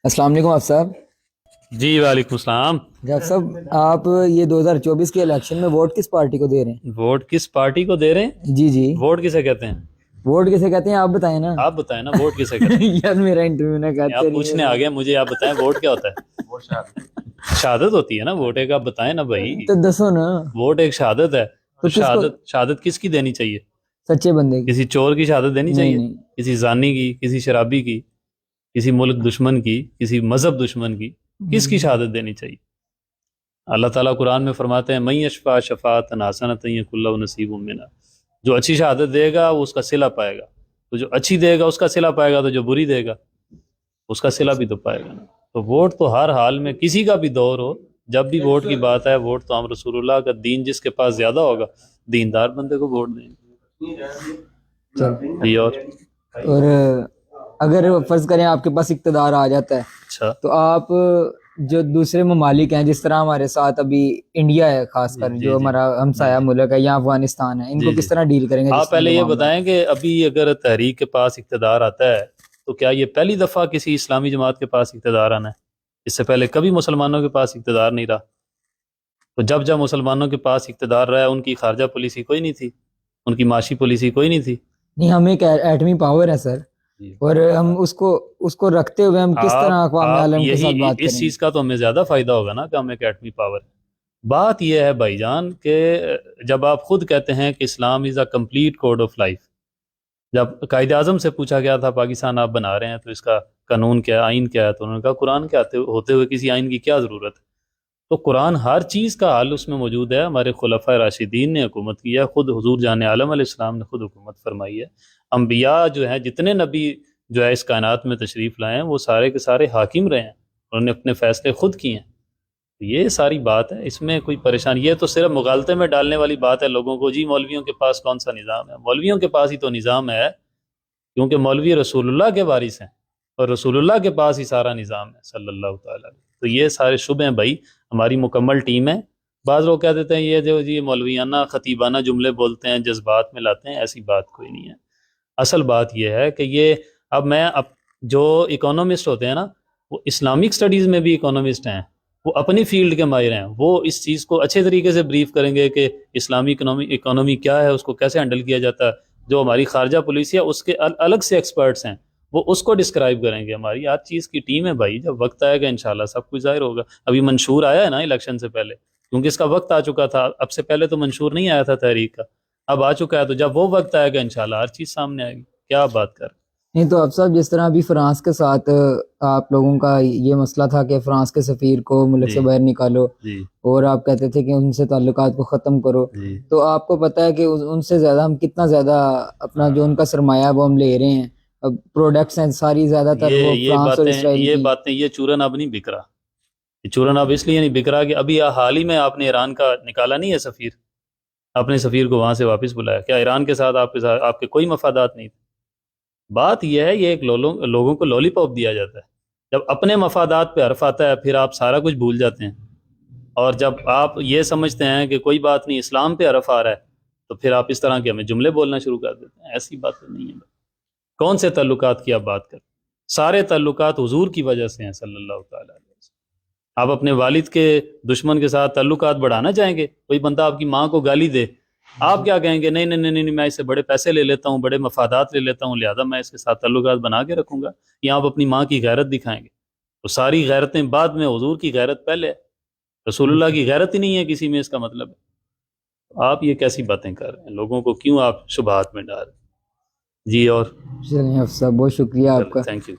السلام علیکم آپ صاحب۔ جی وعلیکم السلام۔ ڈاکٹر صاحب، آپ یہ 2024 کے الیکشن میں ووٹ کس پارٹی کو دے رہے ہیں؟ ووٹ کس پارٹی کو دے رہے ہیں؟ جی جی، ووٹ کسے کہتے ہیں؟ ووٹ کسے کہتے ہیں آپ بتائیں نا۔ آپ بتائیں نا، ووٹ کسے کہتے ہیں؟ یار میرا انٹرویو نہ آپ کہتے پوچھنے نہیں آگے مجھے، آپ بتائیں ووٹ کیا ہوتا ہے؟ شہادت ہوتی ہے نا ووٹ ایک، آپ بتائیں نا بھائی۔ تو دسو نا۔ ووٹ ایک شہادت ہے، تو کس کو؟ شہادت کس کی دینی چاہیے؟ سچے بندے کی؟ کسی چور کی شہادت دینی نہیں چاہیے؟ نہیں۔ کسی زانی کی، کسی شرابی کی، کسی ملک دشمن کی، کسی مذہب دشمن کی؟ کس کی شہادت دینی چاہیے؟ اللہ تعالیٰ قرآن میں فرماتے ہیں من یشفع شفاعۃ حسنۃ یکن لہ نصیب منہا، جو اچھی شہادت دے گا وہ اس کا صلہ پائے گا، تو جو اچھی دے گا اس کا صلہ پائے گا، تو جو بری دے گا اس کا صلہ بھی تو پائے گا نا۔ تو ووٹ تو ہر حال میں کسی کا بھی دور ہو، جب بھی ووٹ کی بات ہے، ووٹ تو ہم رسول اللہ کا دین جس کے پاس زیادہ ہوگا دیندار بندے کو ووٹ دیں گے۔ اور اگر فرض کریں آپ کے پاس اقتدار آ جاتا ہے اچھا، تو آپ جو دوسرے ممالک ہیں، جس طرح ہمارے ساتھ ابھی انڈیا ہے، خاص کر جو ہمارا ہمسایہ ملک ہے، یا افغانستان ہے، ان کو کس طرح ڈیل کریں گے؟ آپ پہلے یہ بتائیں کہ ابھی اگر تحریک کے پاس اقتدار آتا ہے تو کیا یہ پہلی دفعہ کسی اسلامی جماعت کے پاس اقتدار آنا ہے؟ اس سے پہلے کبھی مسلمانوں کے پاس اقتدار نہیں رہا، تو جب جب مسلمانوں کے پاس اقتدار رہا ہے ان کی خارجہ پالیسی کوئی نہیں تھی، ان کی معاشی پالیسی کوئی نہیں تھی۔ نہیں، ہم ایک ایٹمی پاور ہے سر، اور ہم اس کو رکھتے ہوئے ہم کس طرح اقوام عالم کے ساتھ بات کریں؟ اس چیز کا تو ہمیں زیادہ فائدہ ہوگا نا کہ ہم ایک ایٹمی پاور۔ بات یہ ہے بھائی جان کہ جب آپ خود کہتے ہیں کہ Islam is a complete code of life, جب قائد اعظم سے پوچھا گیا تھا پاکستان آپ بنا رہے ہیں تو اس کا قانون کیا ہے، آئین کیا ہے، تو انہوں نے کہا قرآن کے ہوتے ہوئے کسی آئین کی کیا ضرورت ہے؟ تو قرآن ہر چیز کا حل اس میں موجود ہے۔ ہمارے خلفۂ راشدین نے حکومت کی ہے، خود حضور جان عالم علیہ السلام نے خود حکومت فرمائی ہے۔ انبیاء جو ہیں، جتنے نبی جو ہے اس کائنات میں تشریف لائے ہیں، وہ سارے کے سارے حاکم رہے ہیں، انہوں نے اپنے فیصلے خود کیے ہیں۔ یہ ساری بات ہے، اس میں کوئی پریشانی، یہ تو صرف مغالطے میں ڈالنے والی بات ہے لوگوں کو، جی مولویوں کے پاس کون سا نظام ہے؟ مولویوں کے پاس ہی تو نظام ہے، کیونکہ مولوی رسول اللہ کے وارث ہیں، اور رسول اللہ کے پاس ہی سارا نظام ہے صلی اللہ تعالیٰ علیہ۔ تو یہ سارے شبہ ہیں بھائی، ہماری مکمل ٹیم ہے۔ بعض لوگ کہہ دیتے ہیں یہ جو جی مولویانہ خطیبانہ جملے بولتے ہیں، جذبات میں لاتے ہیں، ایسی بات کوئی نہیں ہے۔ اصل بات یہ ہے کہ یہ اب جو اکانومسٹ ہوتے ہیں نا، وہ اسلامک سٹڈیز میں بھی اکانومسٹ ہیں، وہ اپنی فیلڈ کے ماہر ہیں، وہ اس چیز کو اچھے طریقے سے بریف کریں گے کہ اسلامی اکانومی کیا ہے، اس کو کیسے ہینڈل کیا جاتا ہے۔ جو ہماری خارجہ پالیسی ہے اس کے الگ سے ایکسپرٹس ہیں، وہ اس کو ڈسکرائب کریں گے۔ ہماری ہر چیز کی ٹیم ہے بھائی، جب وقت آئے گا انشاءاللہ سب کچھ ظاہر ہوگا۔ ابھی منشور آیا ہے نا الیکشن سے پہلے، کیونکہ اس کا وقت آ چکا تھا، اب سے پہلے تو منشور نہیں آیا تھا تحریک کا، اب آ چکا ہے، تو جب وہ وقت آئے گا انشاءاللہ ہر چیز سامنے آئے گی۔ کیا آپ بات کر رہے ہیں؟ نہیں تو اب صاحب، جس طرح ابھی فرانس کے ساتھ آپ لوگوں کا یہ مسئلہ تھا کہ فرانس کے سفیر کو ملک سے باہر نکالو، اور آپ کہتے تھے کہ ان سے تعلقات کو ختم کرو، تو آپ کو پتہ ہے کہ ان سے زیادہ ہم کتنا زیادہ اپنا جو ان کا سرمایہ ہے وہ ہم لے رہے ہیں، پروڈکٹس ہیں ساری زیادہ تر وہ فرانس اور اسرائیل کی۔ یہ چورن اب نہیں بک رہا، یہ چورن اب اس لیے نہیں بک رہا کہ ابھی حال ہی میں آپ نے ایران کا نکالا نہیں ہے سفیر، اپنے سفیر کو وہاں سے واپس بلایا، کیا ایران کے ساتھ آپ کے کوئی مفادات نہیں تھے؟ بات یہ ہے، یہ ایک لوگوں کو لولی پاپ دیا جاتا ہے، جب اپنے مفادات پہ حرف آتا ہے پھر آپ سارا کچھ بھول جاتے ہیں، اور جب آپ یہ سمجھتے ہیں کہ کوئی بات نہیں اسلام پہ حرف آ رہا ہے تو پھر آپ اس طرح کے ہمیں جملے بولنا شروع کر دیتے ہیں۔ ایسی بات نہیں ہے۔ کون سے تعلقات کی آپ بات کریں؟ سارے تعلقات حضور کی وجہ سے ہیں صلی اللہ تعالیٰ علیہ وسلم۔ آپ اپنے والد کے دشمن کے ساتھ تعلقات بڑھانا چاہیں گے؟ کوئی بندہ آپ کی ماں کو گالی دے، آپ کیا کہیں گے؟ نہیں نہیں نہیں نہیں، میں اس سے بڑے پیسے لے لیتا ہوں، بڑے مفادات لے لیتا ہوں، لہذا میں اس کے ساتھ تعلقات بنا کے رکھوں گا، یا آپ اپنی ماں کی غیرت دکھائیں گے؟ تو ساری غیرتیں بعد میں، حضور کی غیرت پہلے ہے، رسول اللہ کی غیرت ہی نہیں ہے کسی میں، اس کا مطلب ہے۔ آپ یہ کیسی باتیں کر رہے ہیں؟ لوگوں کو کیوں آپ شبہات میں ڈال رہے ہیں؟ جی، اور چلیں افسر، بہت شکریہ آپ کا۔ Thank you.